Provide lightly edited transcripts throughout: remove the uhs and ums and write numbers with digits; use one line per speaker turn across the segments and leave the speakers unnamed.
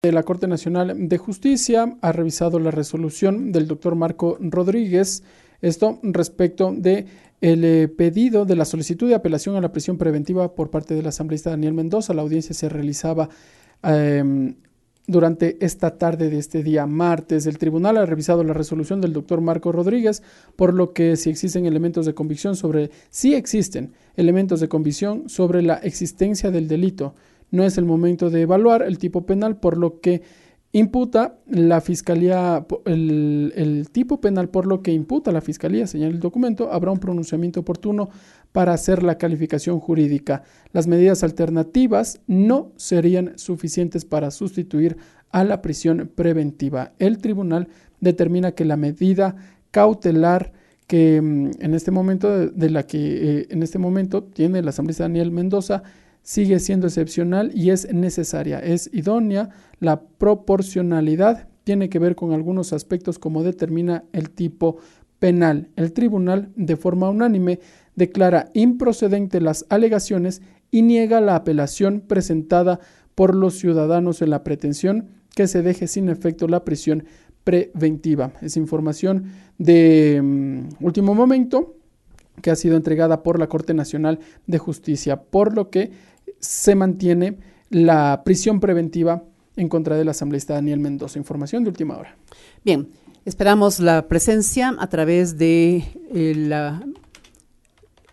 de la Corte Nacional de Justicia ha revisado la resolución del doctor Marco Rodríguez, esto respecto de el pedido de la solicitud de apelación a la prisión preventiva por parte del asambleísta Daniel Mendoza. La audiencia se realizaba durante esta tarde de este día martes. El tribunal ha revisado la resolución del doctor Marco Rodríguez, por lo que si existen elementos de convicción sobre la existencia del delito. No es el momento de evaluar el tipo penal, por lo que imputa la fiscalía, el tipo penal por lo que imputa la fiscalía, señala el documento. Habrá un pronunciamiento oportuno para hacer la calificación jurídica. Las medidas alternativas no serían suficientes para sustituir a la prisión preventiva. El tribunal determina que la medida cautelar que en este momento tiene el asambleísta Daniel Mendoza sigue siendo excepcional y es necesaria, es idónea. La proporcionalidad tiene que ver con algunos aspectos como determina el tipo penal. El tribunal, de forma unánime, declara improcedente las alegaciones y niega la apelación presentada por los ciudadanos en la pretensión que se deje sin efecto la prisión preventiva. Es información de último momento que ha sido entregada por la Corte Nacional de Justicia, por lo que se mantiene la prisión preventiva en contra del asambleísta Daniel Mendoza. Información de última hora.
Bien, esperamos la presencia a través de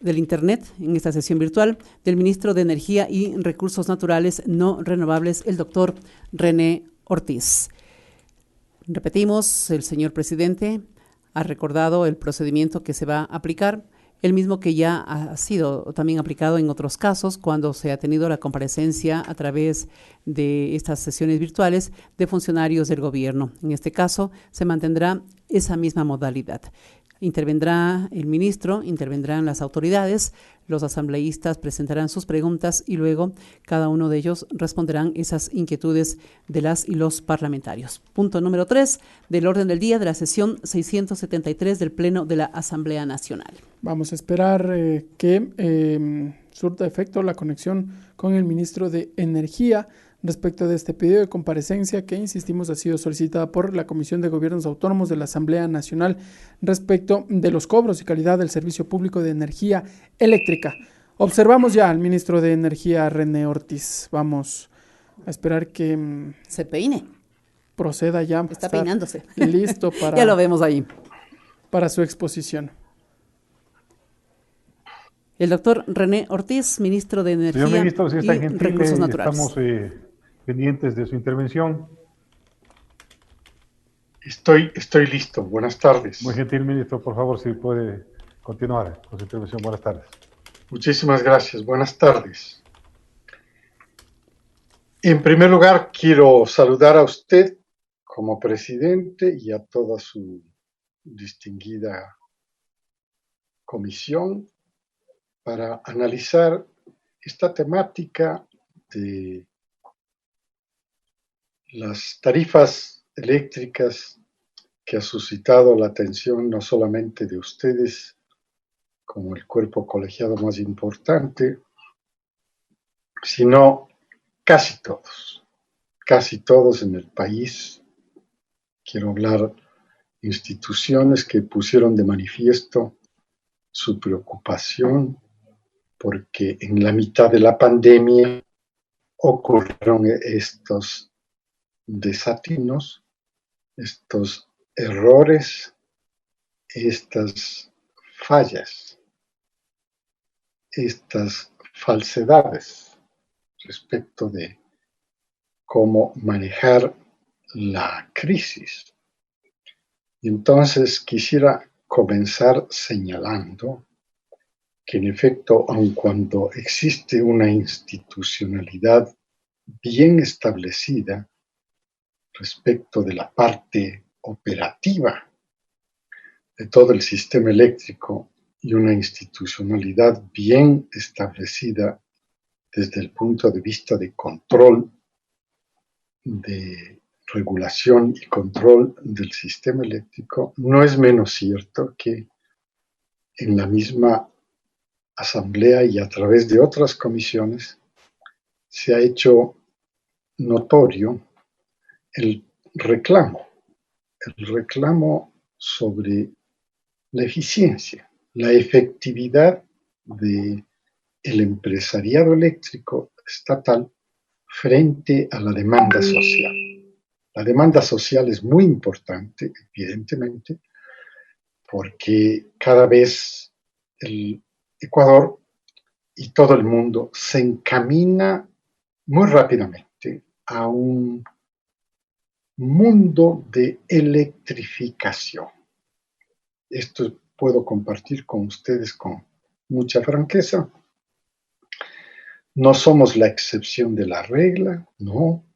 del Internet en esta sesión virtual del ministro de Energía y Recursos Naturales No Renovables, el doctor René Ortiz. Repetimos, el señor presidente ha recordado el procedimiento que se va a aplicar, el mismo que ya ha sido también aplicado en otros casos cuando se ha tenido la comparecencia a través de estas sesiones virtuales de funcionarios del gobierno. En este caso se mantendrá esa misma modalidad. Intervendrá el ministro, intervendrán las autoridades, los asambleístas presentarán sus preguntas y luego cada uno de ellos responderán esas inquietudes de las y los parlamentarios. Punto número 3 del orden del día de la sesión 673 del Pleno de la Asamblea Nacional.
Vamos a esperar que surta efecto la conexión con el ministro de Energía respecto de este pedido de comparecencia que, insistimos, ha sido solicitada por la Comisión de Gobiernos Autónomos de la Asamblea Nacional respecto de los cobros y calidad del servicio público de energía eléctrica. Observamos ya al ministro de Energía, René Ortiz. Vamos a esperar que
se peine.
Proceda ya.
Está peinándose.
Listo para,
ya lo vemos ahí.
Para su exposición.
El doctor René Ortiz, ministro de Energía
Señor ministro, si está
y
gentil,
Recursos Naturales.
Estamos pendientes de su intervención.
Estoy listo. Buenas tardes.
Muy gentil, ministro. Por favor, si puede continuar con su intervención. Buenas tardes.
Muchísimas gracias. Buenas tardes. En primer lugar, quiero saludar a usted como presidente y a toda su distinguida comisión para analizar esta temática de las tarifas eléctricas que ha suscitado la atención no solamente de ustedes como el cuerpo colegiado más importante, sino casi todos en el país. Quiero hablar de instituciones que pusieron de manifiesto su preocupación porque en la mitad de la pandemia ocurrieron estos desatinos, estos errores, estas fallas, estas falsedades respecto de cómo manejar la crisis. Y entonces quisiera comenzar señalando que en efecto, aun cuando existe una institucionalidad bien establecida respecto de la parte operativa de todo el sistema eléctrico y una institucionalidad bien establecida desde el punto de vista de control, de regulación y control del sistema eléctrico, no es menos cierto que en la misma Asamblea y a través de otras comisiones se ha hecho notorio el reclamo, el reclamo sobre la eficiencia, la efectividad del empresariado eléctrico estatal frente a la demanda social. La demanda social es muy importante, evidentemente, porque cada vez el Ecuador y todo el mundo se encamina muy rápidamente a un mundo de electrificación. Esto puedo compartir con ustedes con mucha franqueza. No somos la excepción de la regla, no.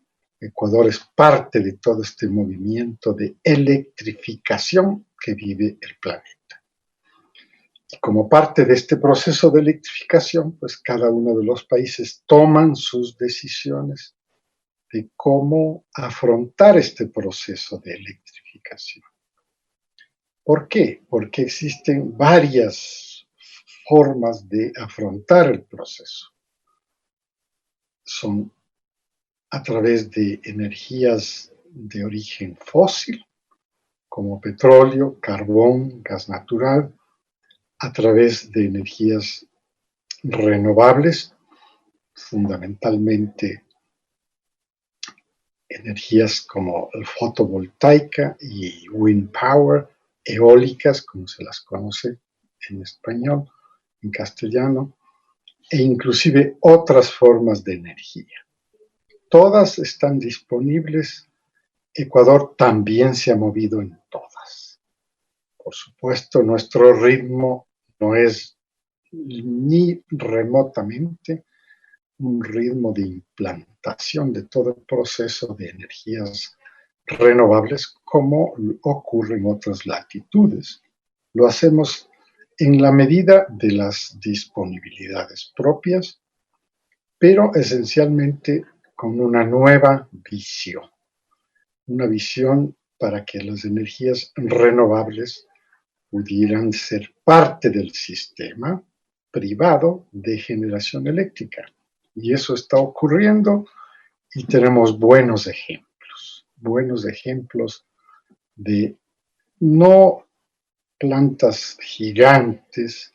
Ecuador es parte de todo este movimiento de electrificación que vive el planeta. Y como parte de este proceso de electrificación, pues cada uno de los países toman sus decisiones de cómo afrontar este proceso de electrificación. ¿Por qué? Porque existen varias formas de afrontar el proceso. Son a través de energías de origen fósil, como petróleo, carbón, gas natural, a través de energías renovables, fundamentalmente energías como fotovoltaica y wind power, eólicas, como se las conoce en español, en castellano, e inclusive otras formas de energía. Todas están disponibles. Ecuador también se ha movido en todas. Por supuesto, nuestro ritmo no es ni remotamente un ritmo de implantación de todo el proceso de energías renovables como ocurre en otras latitudes. Lo hacemos en la medida de las disponibilidades propias, pero esencialmente con una nueva visión. Una visión para que las energías renovables pudieran ser parte del sistema privado de generación eléctrica. Y eso está ocurriendo y tenemos buenos ejemplos de no plantas gigantes,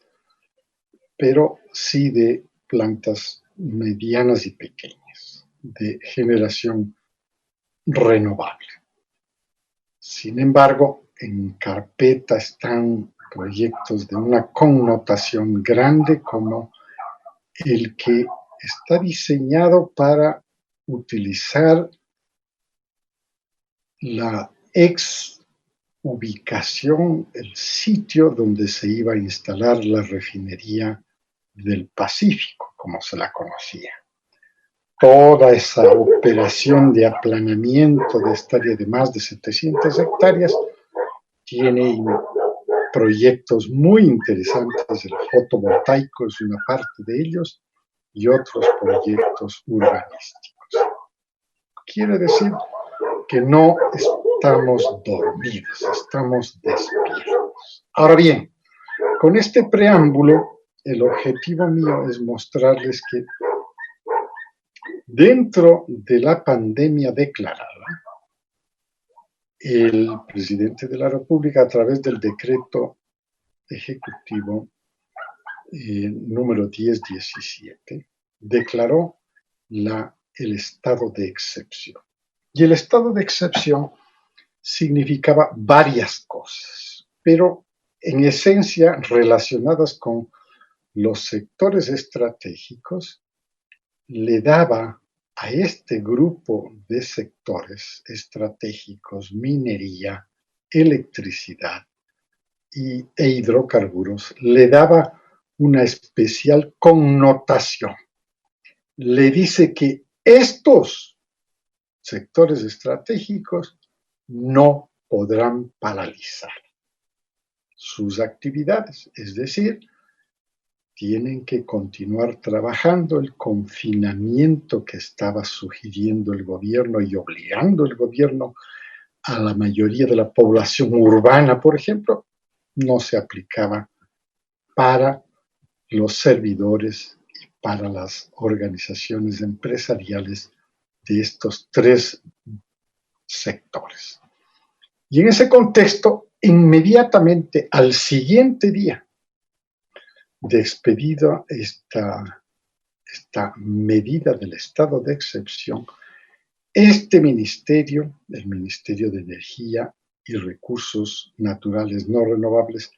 pero sí de plantas medianas y pequeñas, de generación renovable. Sin embargo, en carpeta están proyectos de una connotación grande como el que está diseñado para utilizar la ex ubicación, el sitio donde se iba a instalar la refinería del Pacífico, como se la conocía. Toda esa operación de aplanamiento de esta área de más de 700 hectáreas tiene proyectos muy interesantes. El fotovoltaico es una parte de ellos y otros proyectos urbanísticos. Quiere decir que no estamos dormidos, estamos despiertos. Ahora bien, con este preámbulo, el objetivo mío es mostrarles que dentro de la pandemia declarada, el presidente de la República, a través del decreto ejecutivo número 1017, declaró el estado de excepción. Y el estado de excepción significaba varias cosas, pero en esencia relacionadas con los sectores estratégicos, le daba a este grupo de sectores estratégicos, minería, electricidad e hidrocarburos, le daba una especial connotación. Le dice que estos sectores estratégicos no podrán paralizar sus actividades, es decir, tienen que continuar trabajando. El confinamiento que estaba sugiriendo el gobierno y obligando el gobierno a la mayoría de la población urbana, por ejemplo, no se aplicaba para los servidores y para las organizaciones empresariales de estos tres Y en ese contexto, inmediatamente al siguiente día de expedida esta medida del estado de excepción, este ministerio, el Ministerio de Energía y Recursos Naturales No Renovables,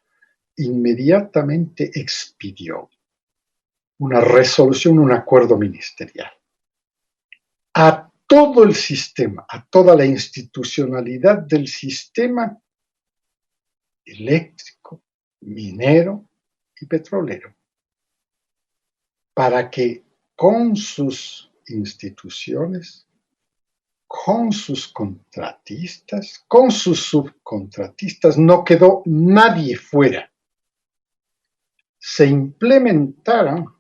inmediatamente expidió una resolución, un acuerdo ministerial a todo el sistema, a toda la institucionalidad del sistema eléctrico, minero y petrolero, para que con sus instituciones, con sus contratistas, con sus subcontratistas, no quedó nadie fuera. Se implementaron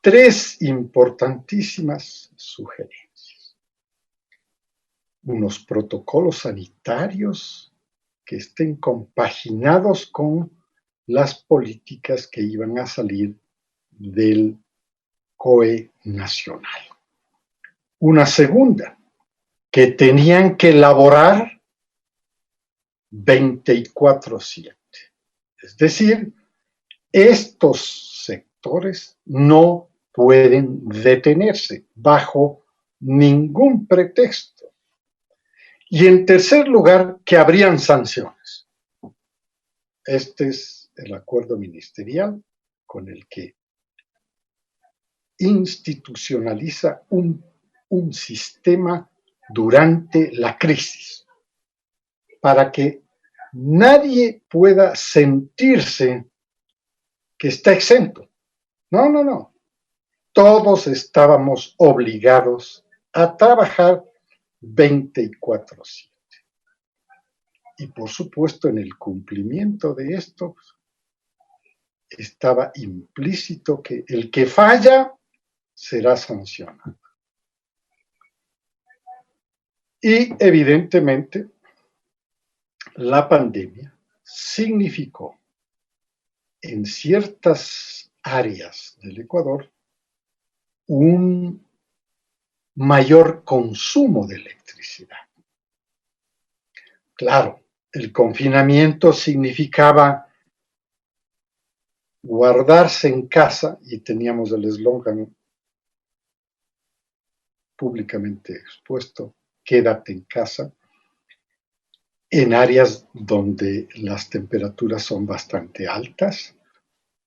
3 importantísimas sugerencias. Unos protocolos sanitarios que estén compaginados con las políticas que iban a salir del COE nacional. Una segunda, que tenían que elaborar 24/7. Es decir, estos sectores no pueden detenerse bajo ningún pretexto. Y en tercer lugar, que habrían sanciones. Este es el acuerdo ministerial con el que institucionaliza un sistema durante la crisis, para que nadie pueda sentirse que está exento. No. Todos estábamos obligados a trabajar 24/7. Y por supuesto, en el cumplimiento de esto estaba implícito que el que falla será sancionado. Y evidentemente, la pandemia significó en ciertas áreas del Ecuador un mayor consumo de electricidad. Claro, el confinamiento significaba guardarse en casa, y teníamos el eslogan públicamente expuesto, quédate en casa, en áreas donde las temperaturas son bastante altas.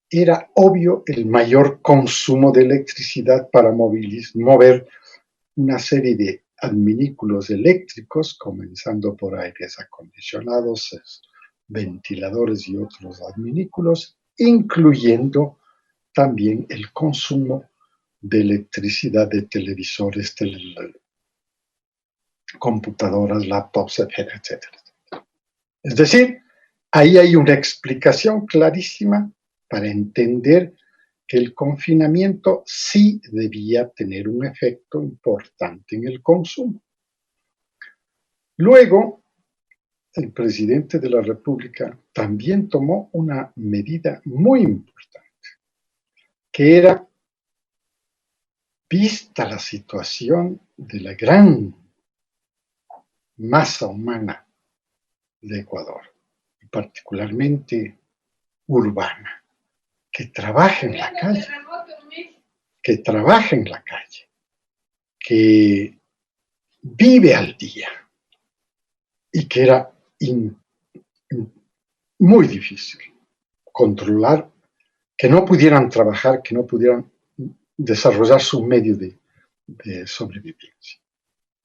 Era obvio el mayor consumo de electricidad para mover una serie de adminículos eléctricos, comenzando por aires acondicionados, ventiladores y otros adminículos, incluyendo también el consumo de electricidad de televisores, computadoras, laptops, etcétera. Es decir, ahí hay una explicación clarísima para entender que el confinamiento sí debía tener un efecto importante en el consumo. Luego, el presidente de la República también tomó una medida muy importante, que era, vista la situación de la gran masa humana de Ecuador, y particularmente urbana, que trabaja en la calle, que vive al día, y que era muy difícil controlar, que no pudieran trabajar, que no pudieran desarrollar su medio de sobrevivencia.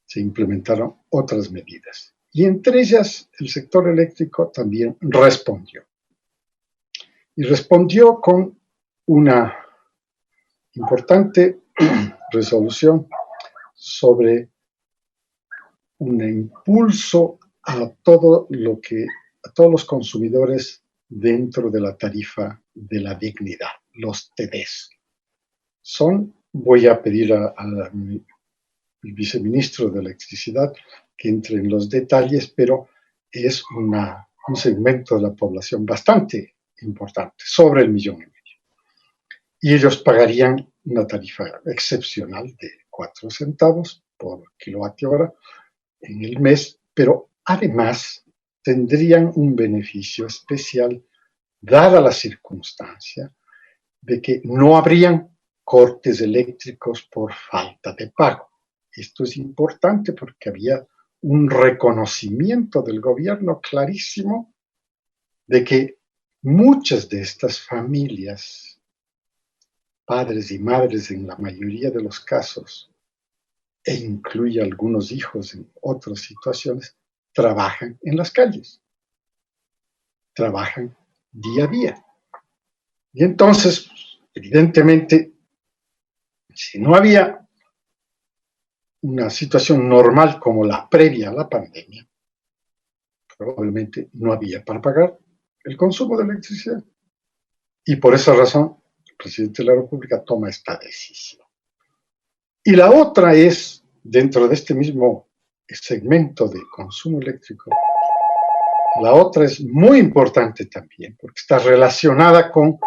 Se implementaron otras medidas, y entre ellas el sector eléctrico también respondió. Y respondió con una importante resolución sobre un impulso a todos los consumidores dentro de la tarifa de la dignidad, los TDs. Voy a pedir al viceministro de Electricidad que entre en los detalles, pero es un segmento de la población bastante importante, sobre 1,5 millones. Y ellos pagarían una tarifa excepcional de 4 centavos por kilovatio hora en el mes, pero además tendrían un beneficio especial dada la circunstancia de que no habrían cortes eléctricos por falta de pago. Esto es importante porque había un reconocimiento del gobierno clarísimo de que muchas de estas familias, padres y madres en la mayoría de los casos, e incluye algunos hijos en otras situaciones, trabajan en las calles, trabajan día a día. Y entonces, evidentemente, si no había una situación normal como la previa a la pandemia, probablemente no había para pagar el consumo de electricidad. Y por esa razón, el presidente de la República toma esta decisión. Y la otra es, dentro de este mismo segmento de consumo eléctrico, la otra es muy importante también, porque está relacionada con,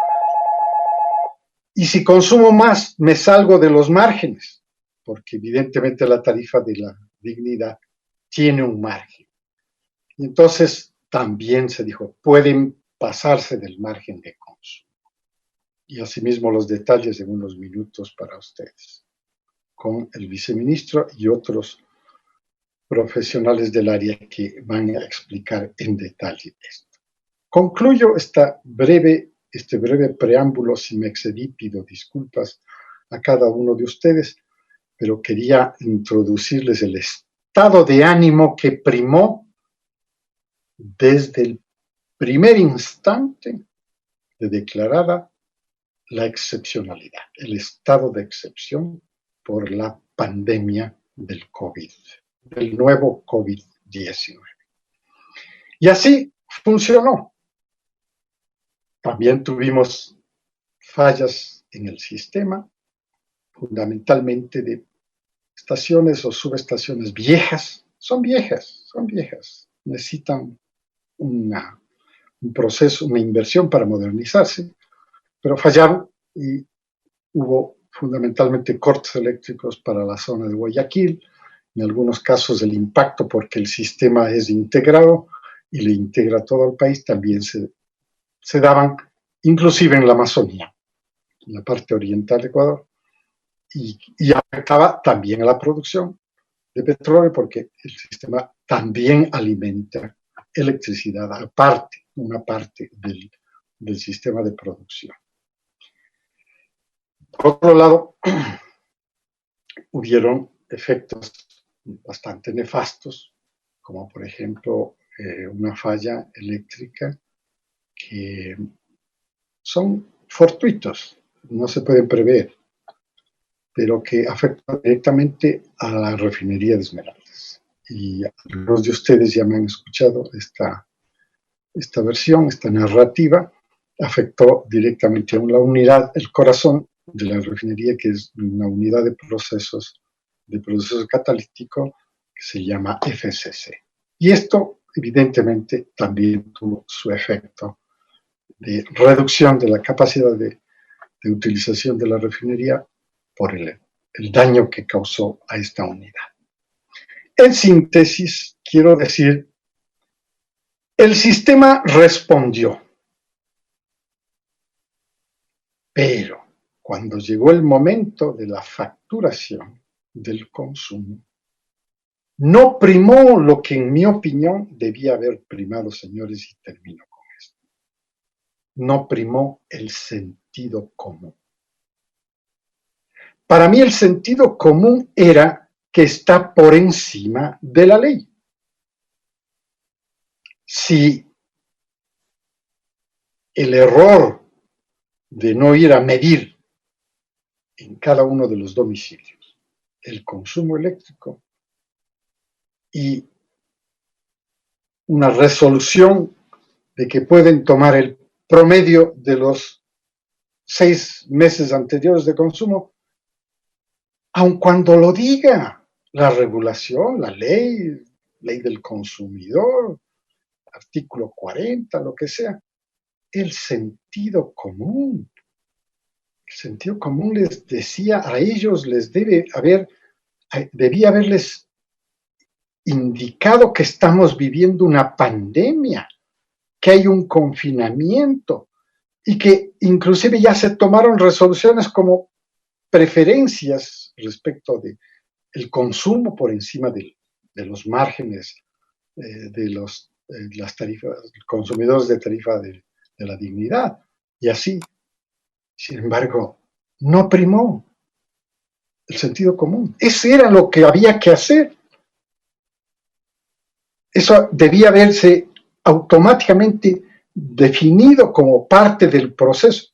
y si consumo más, me salgo de los márgenes, porque evidentemente la tarifa de la dignidad tiene un margen. Y entonces también se dijo, pueden pasarse del margen de consumo. Y asimismo los detalles en unos minutos para ustedes, con el viceministro y otros profesionales del área que van a explicar en detalle esto. Concluyo este breve preámbulo. Si me excedí, pido disculpas a cada uno de ustedes, pero quería introducirles el estado de ánimo que primó desde el primer instante de declarada la excepcionalidad, el estado de excepción por la pandemia del COVID, del nuevo COVID-19. Y así funcionó. También tuvimos fallas en el sistema, fundamentalmente de estaciones o subestaciones viejas. Son viejas, necesitan un proceso, una inversión para modernizarse, pero fallaron y hubo fundamentalmente cortes eléctricos para la zona de Guayaquil, en algunos casos el impacto porque el sistema es integrado y le integra todo el país, también se daban, inclusive en la Amazonía, en la parte oriental de Ecuador, y afectaba también a la producción de petróleo porque el sistema también alimenta electricidad aparte, una parte del sistema de producción. Por otro lado, hubieron efectos bastante nefastos, como por ejemplo una falla eléctrica que son fortuitos, no se pueden prever, pero que afectan directamente a la refinería de Esmeraldas. Y algunos de ustedes ya me han escuchado esta versión, esta narrativa, afectó directamente a la unidad, el corazón de la refinería, que es una unidad de proceso catalítico que se llama FCC. Y esto, evidentemente, también tuvo su efecto de reducción de la capacidad de utilización de la refinería por el daño que causó a esta unidad. En síntesis, quiero decir, el sistema respondió, pero cuando llegó el momento de la facturación del consumo, no primó lo que en mi opinión debía haber primado, señores, y termino con esto. No primó el sentido común. Para mí el sentido común era que está por encima de la ley. Si el error de no ir a medir en cada uno de los domicilios el consumo eléctrico y una resolución de que pueden tomar el promedio de los 6 meses anteriores de consumo, aun cuando lo diga la regulación, la ley del consumidor, artículo 40, lo que sea, el sentido común les decía a ellos, debía haberles indicado que estamos viviendo una pandemia, que hay un confinamiento y que inclusive ya se tomaron resoluciones como preferencias respecto de el consumo por encima de los márgenes de las tarifas, consumidores de tarifa de la dignidad. Y así, sin embargo, no primó el sentido común. Eso era lo que había que hacer. Eso debía haberse automáticamente definido como parte del proceso.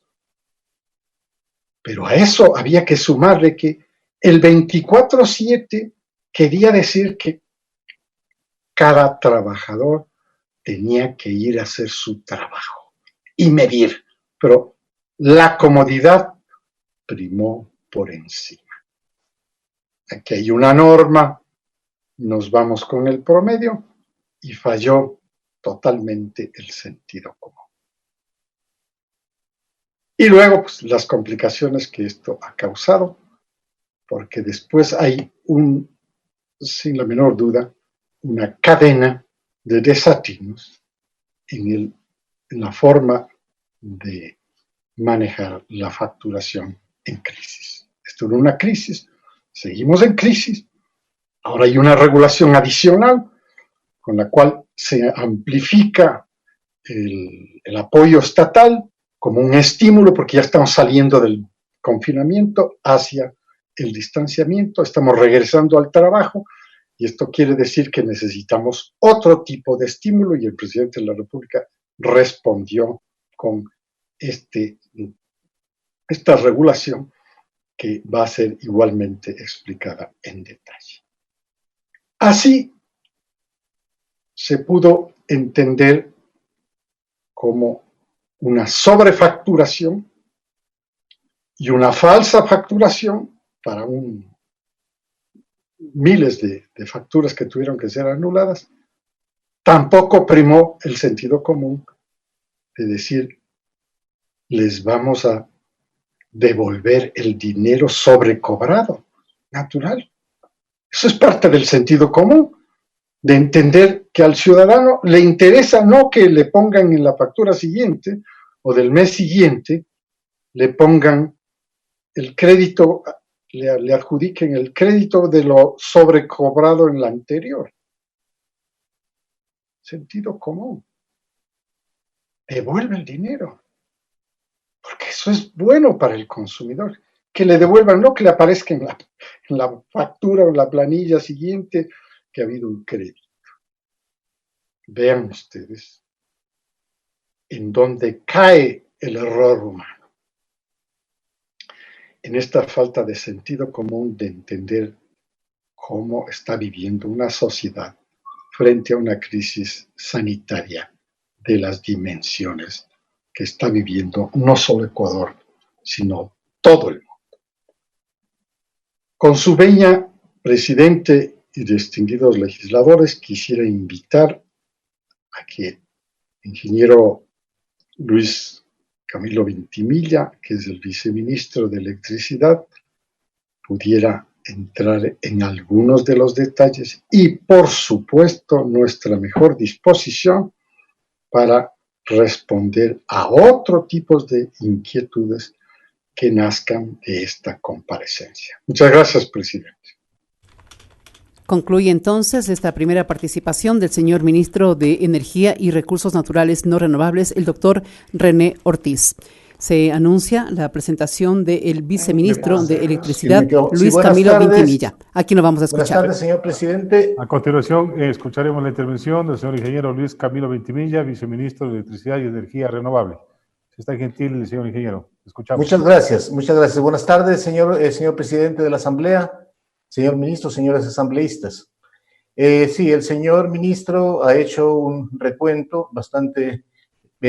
Pero a eso había que sumarle que el 24/7 quería decir que cada trabajador tenía que ir a hacer su trabajo y medir, pero la comodidad primó por encima. Aquí hay una norma, nos vamos con el promedio y falló totalmente el sentido común. Y luego, pues, las complicaciones que esto ha causado, porque después hay sin la menor duda, una cadena de desatinos en la forma de manejar la facturación en crisis. Esto era una crisis, seguimos en crisis, ahora hay una regulación adicional con la cual se amplifica el apoyo estatal como un estímulo, porque ya estamos saliendo del confinamiento hacia el distanciamiento, estamos regresando al trabajo, y esto quiere decir que necesitamos otro tipo de estímulo, y el presidente de la República respondió con esta regulación que va a ser igualmente explicada en detalle. Así se pudo entender como una sobrefacturación y una falsa facturación para miles de facturas que tuvieron que ser anuladas. Tampoco primó el sentido común de decir, les vamos a devolver el dinero sobrecobrado, natural. Eso es parte del sentido común, de entender que al ciudadano le interesa no que le pongan en la factura siguiente o del mes siguiente, le pongan el crédito, le adjudiquen el crédito de lo sobrecobrado en la anterior. Sentido común. Devuelve el dinero. Porque eso es bueno para el consumidor. Que le devuelvan, no que le aparezca en la factura o en la planilla siguiente que ha habido un crédito. Vean ustedes en dónde cae el error humano. En esta falta de sentido común de entender cómo está viviendo una sociedad frente a una crisis sanitaria de las dimensiones que está viviendo no solo Ecuador, sino todo el mundo. Con su venia, presidente y distinguidos legisladores, quisiera invitar a que el ingeniero Luis Camilo Ventimiglia, que es el viceministro de Electricidad, pudiera entrar en algunos de los detalles y, por supuesto, nuestra mejor disposición para responder a otro tipo de inquietudes que nazcan de esta comparecencia. Muchas gracias, presidente.
Concluye entonces esta primera participación del señor ministro de Energía y Recursos Naturales No Renovables, el doctor René Ortiz. Se anuncia la presentación del viceministro de Electricidad, Luis Camilo Ventimiglia. Aquí nos vamos a escuchar.
Buenas tardes, señor presidente.
A continuación, escucharemos la intervención del señor ingeniero Luis Camilo Ventimiglia, viceministro de Electricidad y Energía Renovable. Si está gentil, señor ingeniero, escuchamos.
Muchas gracias. Buenas tardes, señor presidente de la Asamblea, señor ministro, señores asambleístas. Sí, el señor ministro ha hecho un recuento bastante